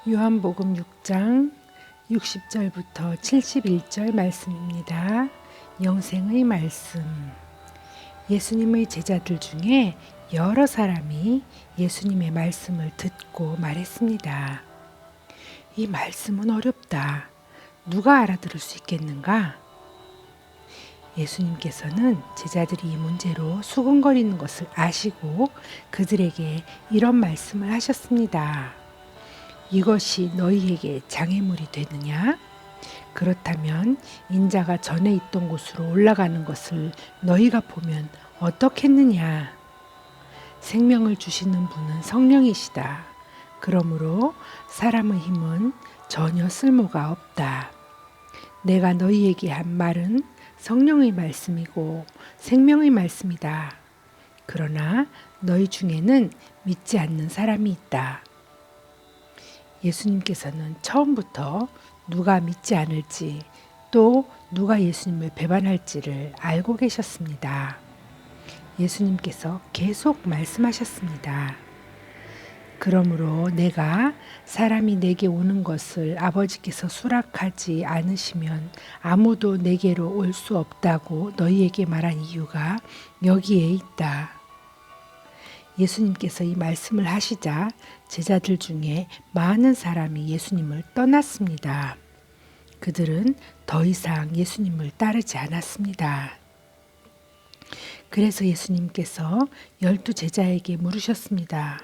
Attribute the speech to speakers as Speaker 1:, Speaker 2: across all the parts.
Speaker 1: 요한복음 6장 60절부터 71절 말씀입니다. 영생의 말씀. 예수님의 제자들 중에 여러 사람이 예수님의 말씀을 듣고 말했습니다. 이 말씀은 어렵다. 누가 알아들을 수 있겠는가? 예수님께서는 제자들이 이 문제로 수군거리는 것을 아시고 그들에게 이런 말씀을 하셨습니다. 이것이 너희에게 장애물이 되느냐? 그렇다면 인자가 전에 있던 곳으로 올라가는 것을 너희가 보면 어떻겠느냐? 생명을 주시는 분은 성령이시다. 그러므로 사람의 힘은 전혀 쓸모가 없다. 내가 너희에게 한 말은 성령의 말씀이고 생명의 말씀이다. 그러나 너희 중에는 믿지 않는 사람이 있다. 예수님께서는 처음부터 누가 믿지 않을지 또 누가 예수님을 배반할지를 알고 계셨습니다. 예수님께서 계속 말씀하셨습니다. 그러므로 내가 사람이 내게 오는 것을 아버지께서 수락하지 않으시면 아무도 내게로 올 수 없다고 너희에게 말한 이유가 여기에 있다. 예수님께서 이 말씀을 하시자 제자들 중에 많은 사람이 예수님을 떠났습니다. 그들은 더 이상 예수님을 따르지 않았습니다. 그래서 예수님께서 12 제자에게 물으셨습니다.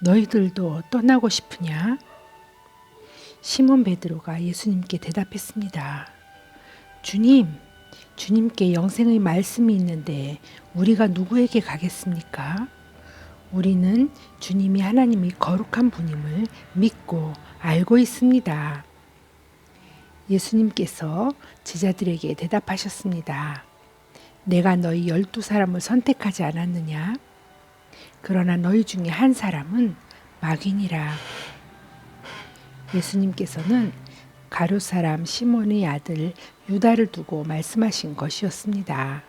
Speaker 1: 너희들도 떠나고 싶으냐? 시몬 베드로가 예수님께 대답했습니다. 주님께 영생의 말씀이 있는데 우리가 누구에게 가겠습니까? 우리는 주님이 하나님의 거룩한 분임을 믿고 알고 있습니다. 예수님께서 제자들에게 대답하셨습니다. 내가 너희 12사람을 선택하지 않았느냐? 그러나 너희 중에 한 사람은 마귀니라. 예수님께서는 가룟 사람 시몬의 아들 유다를 두고 말씀하신 것이었습니다.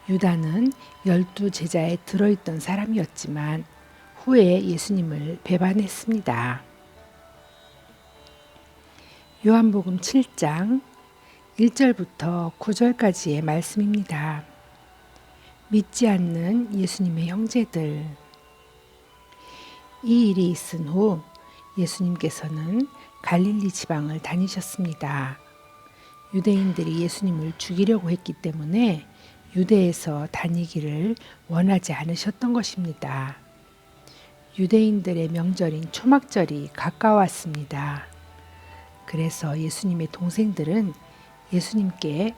Speaker 1: 유다는 12 제자에 들어있던 사람이었지만 후에 예수님을 배반했습니다. 요한복음 7장 1절부터 9절까지의 말씀입니다. 믿지 않는 예수님의 형제들. 이 일이 있은 후 예수님께서는 갈릴리 지방을 다니셨습니다. 유대인들이 예수님을 죽이려고 했기 때문에 유대에서 다니기를 원하지 않으셨던 것입니다. 유대인들의 명절인 초막절이 가까웠습니다. 그래서 예수님의 동생들은 예수님께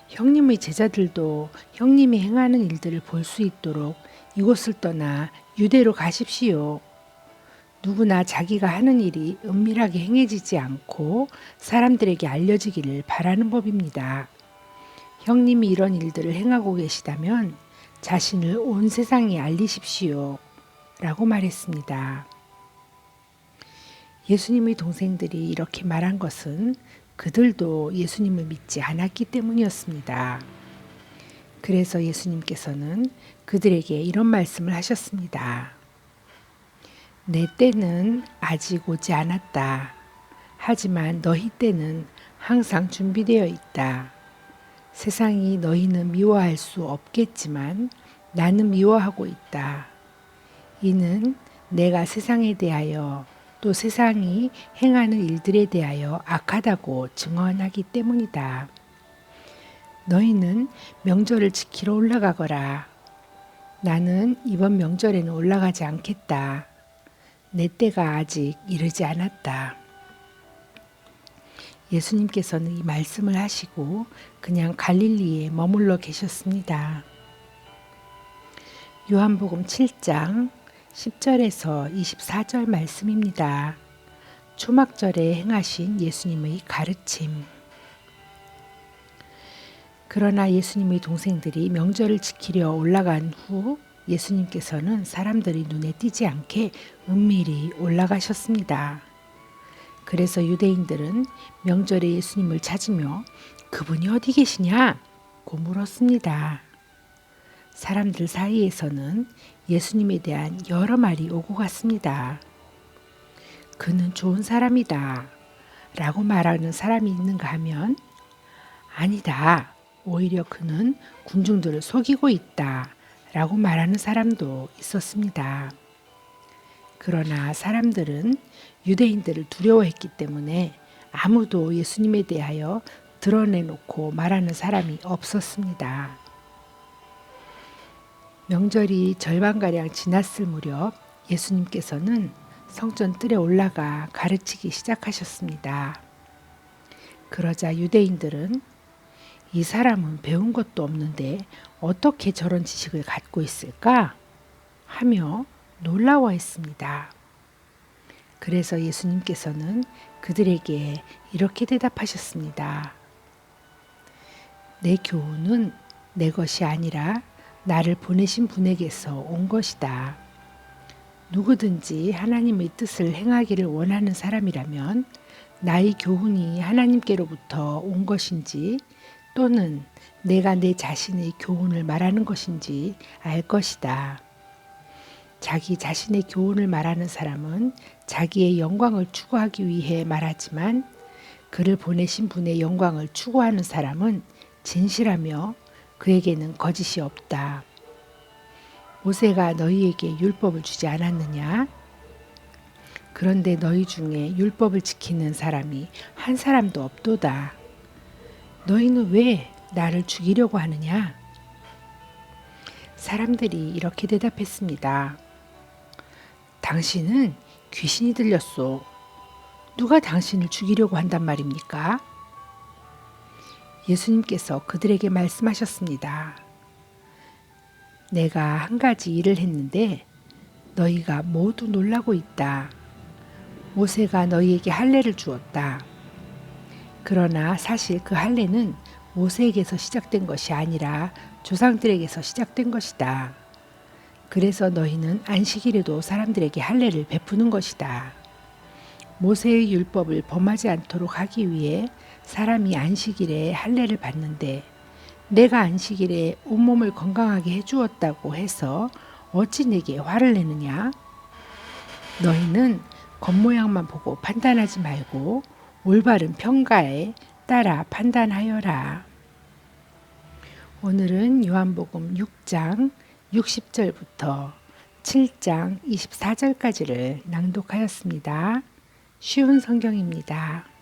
Speaker 1: 형님의 제자들도 형님이 행하는 일들을 볼 수 있도록 이곳을 떠나 유대로 가십시오. 누구나 자기가 하는 일이 은밀하게 행해지지 않고 사람들에게 알려지기를 바라는 법입니다. 형님이 이런 일들을 행하고 계시다면 자신을 온 세상에 알리십시오. 라고 말했습니다. 예수님의 동생들이 이렇게 말한 것은 그들도 예수님을 믿지 않았기 때문이었습니다. 그래서 예수님께서는 그들에게 이런 말씀을 하셨습니다. 내 때는 아직 오지 않았다. 하지만 너희 때는 항상 준비되어 있다. 세상이 너희는 미워할 수 없겠지만 나는 미워하고 있다. 이는 내가 세상에 대하여 또 세상이 행하는 일들에 대하여 악하다고 증언하기 때문이다. 너희는 명절을 지키러 올라가거라. 나는 이번 명절에는 올라가지 않겠다. 내 때가 아직 이르지 않았다. 예수님께서는 이 말씀을 하시고 그냥 갈릴리에 머물러 계셨습니다. 요한복음 7장 10절에서 24절 말씀입니다. 초막절에 행하신 예수님의 가르침. 그러나 예수님의 동생들이 명절을 지키려 올라간 후 예수님께서는 사람들이 눈에 띄지 않게 은밀히 올라가셨습니다. 그래서 유대인들은 명절에 예수님을 찾으며 그분이 어디 계시냐고 물었습니다. 사람들 사이에서는 예수님에 대한 여러 말이 오고 갔습니다. 그는 좋은 사람이다 라고 말하는 사람이 있는가 하면 아니다. 오히려 그는 군중들을 속이고 있다 라고 말하는 사람도 있었습니다. 그러나 사람들은 유대인들을 두려워했기 때문에 아무도 예수님에 대하여 드러내놓고 말하는 사람이 없었습니다. 명절이 절반가량 지났을 무렵 예수님께서는 성전 뜰에 올라가 가르치기 시작하셨습니다. 그러자 유대인들은 이 사람은 배운 것도 없는데 어떻게 저런 지식을 갖고 있을까? 하며 놀라워했습니다. 그래서 예수님께서는 그들에게 이렇게 대답하셨습니다. 내 교훈은 내 것이 아니라 나를 보내신 분에게서 온 것이다. 누구든지 하나님의 뜻을 행하기를 원하는 사람이라면 나의 교훈이 하나님께로부터 온 것인지 또는 내가 내 자신의 교훈을 말하는 것인지 알 것이다. 자기 자신의 교훈을 말하는 사람은 자기의 영광을 추구하기 위해 말하지만 그를 보내신 분의 영광을 추구하는 사람은 진실하며 그에게는 거짓이 없다. 모세가 너희에게 율법을 주지 않았느냐? 그런데 너희 중에 율법을 지키는 사람이 한 사람도 없도다. 너희는 왜 나를 죽이려고 하느냐? 사람들이 이렇게 대답했습니다. 당신은 귀신이 들렸소. 누가 당신을 죽이려고 한단 말입니까? 예수님께서 그들에게 말씀하셨습니다. 내가 한 가지 일을 했는데 너희가 모두 놀라고 있다. 모세가 너희에게 할례를 주었다. 그러나 사실 그 할례는 모세에게서 시작된 것이 아니라 조상들에게서 시작된 것이다. 그래서 너희는 안식일에도 사람들에게 할례를 베푸는 것이다. 모세의 율법을 범하지 않도록 하기 위해 사람이 안식일에 할례를 받는데 내가 안식일에 온몸을 건강하게 해주었다고 해서 어찌 내게 화를 내느냐? 너희는 겉모양만 보고 판단하지 말고 올바른 평가에 따라 판단하여라. 오늘은 요한복음 6장 60절부터 7장 24절까지를 낭독하였습니다. 쉬운 성경입니다.